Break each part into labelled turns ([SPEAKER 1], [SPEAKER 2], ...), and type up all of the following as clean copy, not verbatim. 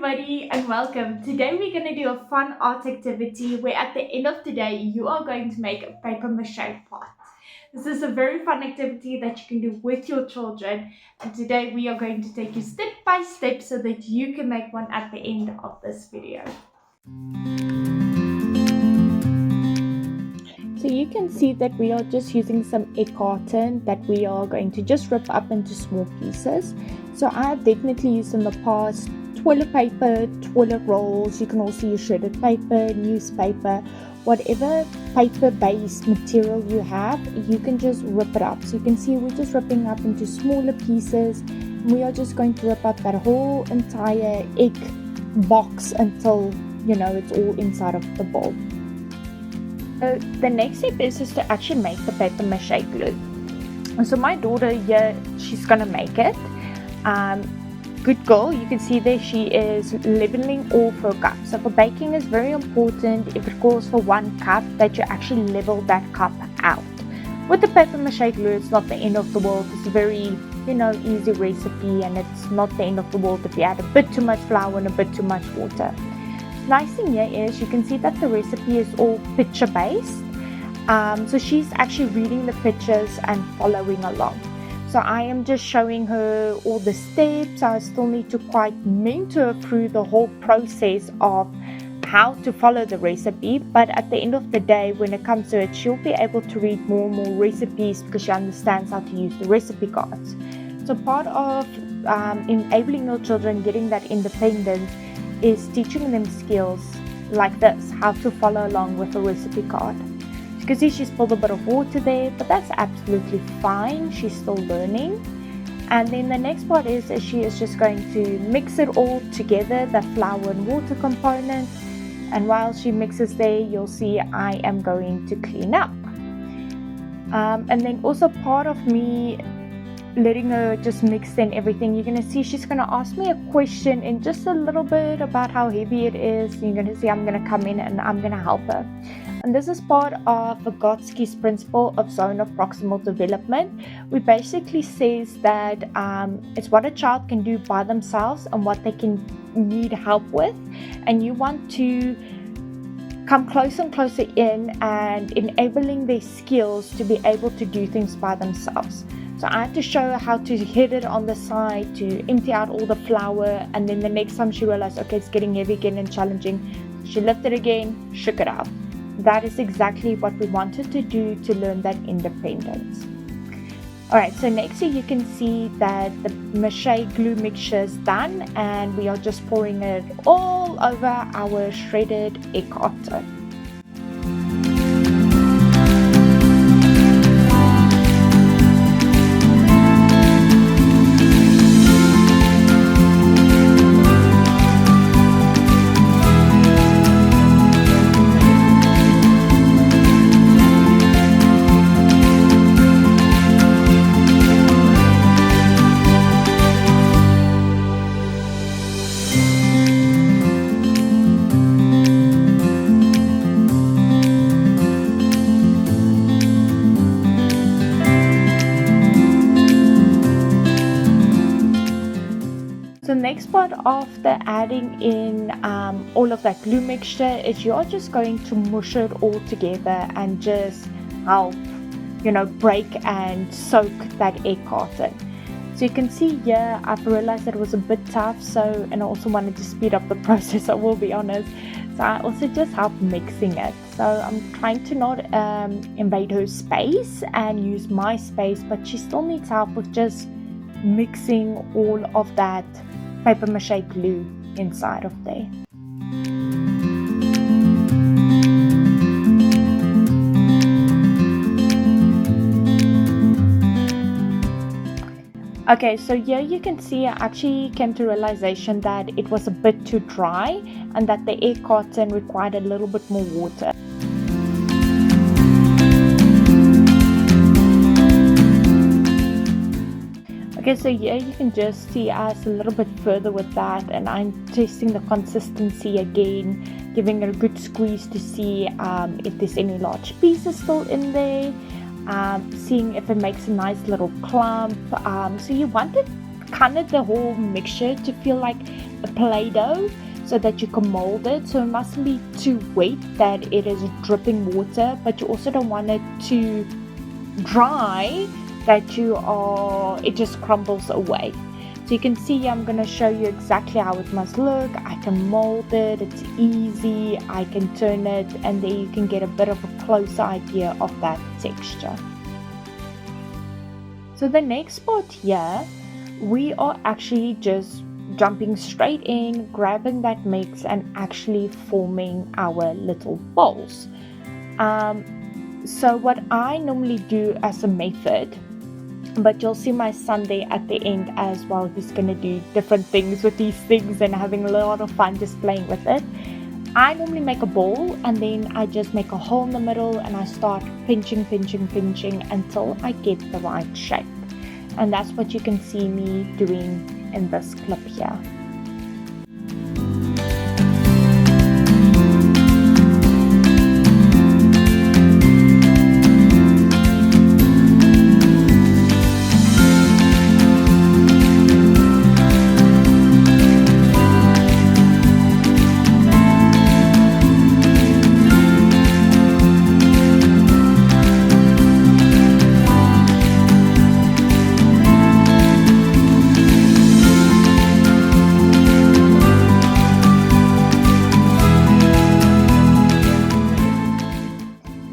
[SPEAKER 1] everybody and welcome. Today we're going to do a fun art activity where at the end of the day you are going to make a paper-mache pot. This is a very fun activity that you can do with your children, and today we are going to take you step by step so that you can make one at the end of this video. So you can see that we are just using some egg carton that we are going to just rip up into small pieces. So I have definitely used in the past toilet paper, toilet rolls. You can also use shredded paper, newspaper, whatever paper-based material you have, you can just rip it up. So you can see we're just ripping up into smaller pieces. We are just going to rip up that whole entire egg box until it's all inside of the bowl. So the next step is to actually make the paper-mache glue. So my daughter here, she's gonna make it. Good girl, you can see there she is leveling off her cup. So for baking is very important, if it calls for 1 cup, that you actually level that cup out. With the paper-mache glue, it's not the end of the world. It's a very easy recipe, and it's not the end of the world if you add a bit too much flour and a bit too much water. Nice thing here is you can see that the recipe is all picture based, so she's actually reading the pictures and following along. So I am just showing her all the steps. I still need to quite mentor her through the whole process of how to follow the recipe, but at the end of the day, when it comes to it, she'll be able to read more and more recipes because she understands how to use the recipe cards. So part of enabling your children getting that independence is teaching them skills like this, how to follow along with a recipe card. You can see she spilled a bit of water there, but that's absolutely fine. She's still learning. And then the next part is she is just going to mix it all together, the flour and water component. And while she mixes there, you'll see I am going to clean up. And then also part of me letting her just mix in everything, you're going to see she's going to ask me a question in just a little bit about how heavy it is. You're going to see I'm going to come in and I'm going to help her. And this is part of Vygotsky's principle of zone of proximal development, which basically says that it's what a child can do by themselves and what they can need help with, and you want to come closer and closer in and enabling their skills to be able to do things by themselves. So I had to show her how to hit it on the side to empty out all the flour, and then the next time she realized, okay, it's getting heavy again and challenging, she lifted again, shook it out. That is exactly what we wanted to do to learn that independence. Alright, so next you can see that the mache glue mixture is done, and we are just pouring it all over our shredded egg carton. The next part of the adding in all of that glue mixture is you're just going to mush it all together and just help, break and soak that egg carton. So you can see here, I've realized that it was a bit tough, and I also wanted to speed up the process, I will be honest. So I also just help mixing it. So I'm trying to not invade her space and use my space, but she still needs help with just mixing all of that paper-mache glue inside of there. Okay, so here you can see I actually came to realization that it was a bit too dry and that the egg carton required a little bit more water. Okay, so here you can just see us a little bit further with that, and I'm testing the consistency again, giving it a good squeeze to see if there's any large pieces still in there, seeing if it makes a nice little clump. So you want it kind of the whole mixture to feel like a play-dough so that you can mold it. So it mustn't be too wet that it is dripping water, but you also don't want it too dry that it just crumbles away. So you can see I'm going to show you exactly how it must look. I can mold it, it's easy, I can turn it, and then you can get a bit of a closer idea of that texture. So the next part here, we are actually just jumping straight in, grabbing that mix and actually forming our little balls. So what I normally do as a method, but you'll see my son there at the end as well, who's going to do different things with these things and having a lot of fun just playing with it. I normally make a ball and then I just make a hole in the middle and I start pinching until I get the right shape. And that's what you can see me doing in this clip here.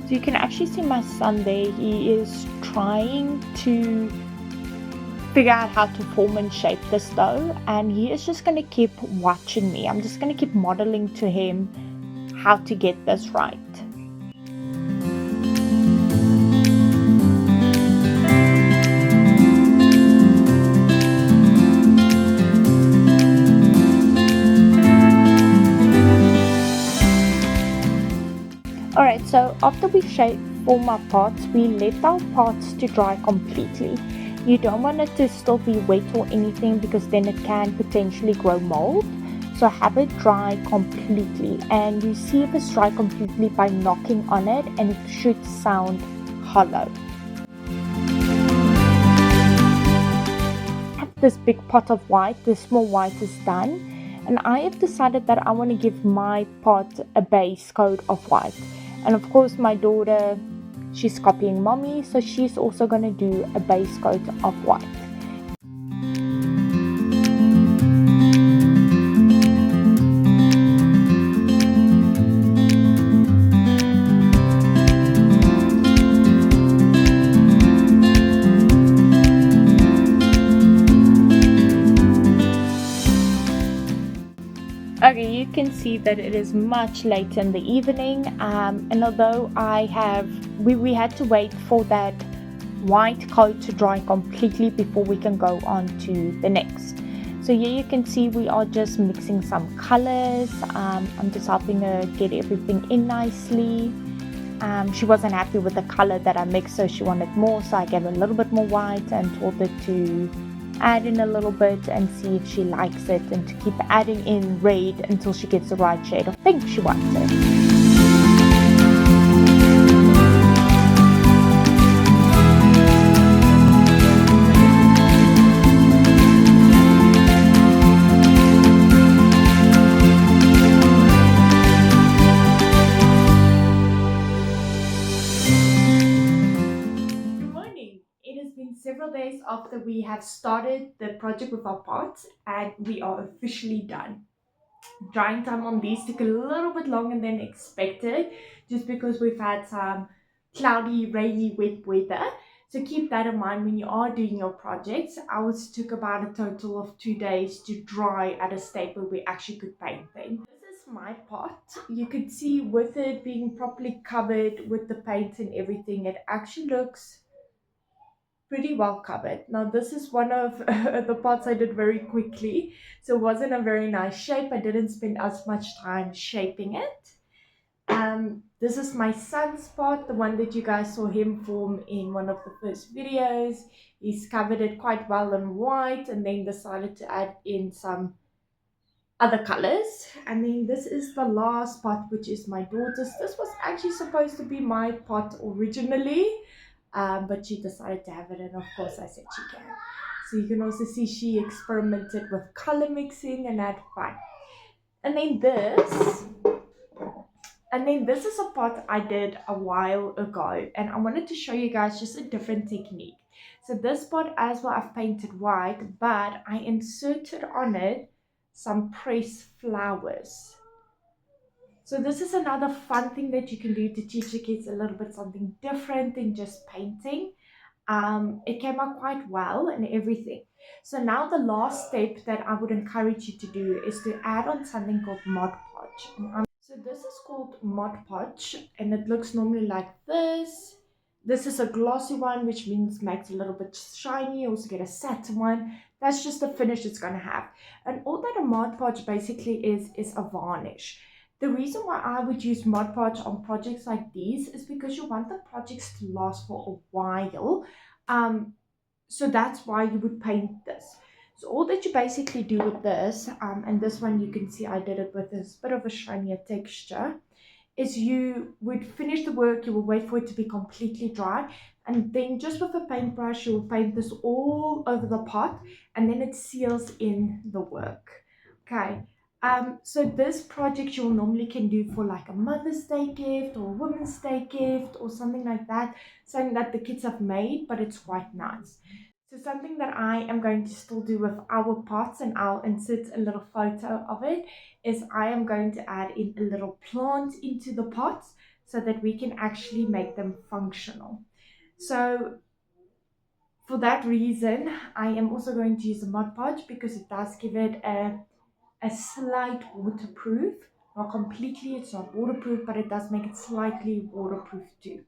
[SPEAKER 1] So you can actually see my son there, he is trying to figure out how to form and shape this dough, and he is just going to keep watching me. I'm just going to keep modeling to him how to get this right. Alright, so after we form our parts, we let our parts to dry completely. You don't want it to still be wet or anything because then it can potentially grow mold. So have it dry completely, and you see if it's dry completely by knocking on it, and it should sound hollow. I have this big pot of white, the small white is done, and I have decided that I want to give my pot a base coat of white. And of course my daughter, she's copying mommy, so she's also going to do a base coat of white. Okay, you can see that it is much later in the evening, and although we had to wait for that white coat to dry completely before we can go on to the next. So here you can see we are just mixing some colors. I'm just helping her get everything in nicely. She wasn't happy with the color that I mixed, so she wanted more, so I gave her a little bit more white and told her to add in a little bit and see if she likes it, and to keep adding in red until she gets the right shade of pink she wants it. Several days after we have started the project with our pots, and we are officially done. Drying time on these took a little bit longer than expected, just because we've had some cloudy, rainy, wet weather. So keep that in mind when you are doing your projects. Ours took about a total of 2 days to dry at a state where we actually could paint them. This is my pot. You could see with it being properly covered with the paint and everything, it actually looks pretty well covered. Now this is one of the parts I did very quickly, so it wasn't a very nice shape. I didn't spend as much time shaping it. This is my son's part, the one that you guys saw him form in one of the first videos. He's covered it quite well in white and then decided to add in some other colors. And then this is the last pot, which is my daughter's. This was actually supposed to be my pot originally, but she decided to have it, and of course I said she can. So you can also see she experimented with color mixing and had fun. And then this is a pot I did a while ago, and I wanted to show you guys just a different technique. So this pot as well, I've painted white, but I inserted on it some pressed flowers. So this is another fun thing that you can do to teach the kids a little bit something different than just painting. It came out quite well and everything. So now the last step that I would encourage you to do is to add on something called Mod Podge. So this is called Mod Podge, and it looks normally like this. This is a glossy one, which means makes it a little bit shiny. You also get a satin one. That's just the finish it's going to have. And all that a Mod Podge basically is a varnish. The reason why I would use Mod Podge on projects like these is because you want the projects to last for a while. So that's why you would paint this. So all that you basically do with this, and this one you can see I did it with this bit of a shinier texture, is you would finish the work, you will wait for it to be completely dry, and then just with a paintbrush, you will paint this all over the pot, and then it seals in the work. Okay. So this project you normally can do for like a Mother's Day gift or a Women's Day gift or something like that, something that the kids have made, but it's quite nice. So something that I am going to still do with our pots, and I'll insert a little photo of it, is I am going to add in a little plant into the pots so that we can actually make them functional. So for that reason, I am also going to use the Mod Podge because it does give it a slight waterproof. Not completely, it's not waterproof, but it does make it slightly waterproof too.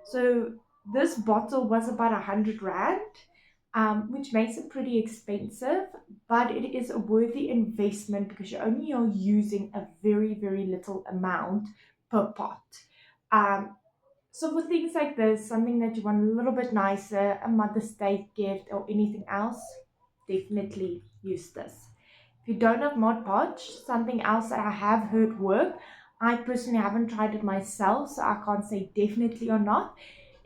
[SPEAKER 1] So this bottle was about 100 Rand, which makes it pretty expensive, but it is a worthy investment because you only are using a very, very little amount per pot. So for things like this, something that you want a little bit nicer, a Mother's Day gift or anything else, definitely use this. If you don't have Mod Podge, something else that I have heard work, I personally haven't tried it myself, so I can't say definitely or not,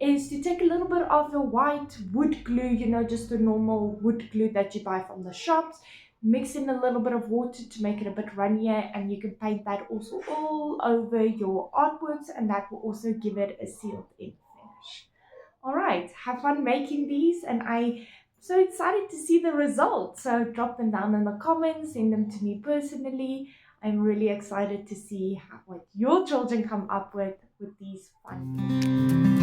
[SPEAKER 1] is to take a little bit of your white wood glue, just the normal wood glue that you buy from the shops, mix in a little bit of water to make it a bit runnier, and you can paint that also all over your artworks, and that will also give it a sealed in finish. All right, have fun making these, and I'm so excited to see the results. So drop them down in the comments, send them to me personally. I'm really excited to see what your children come up with these fun things.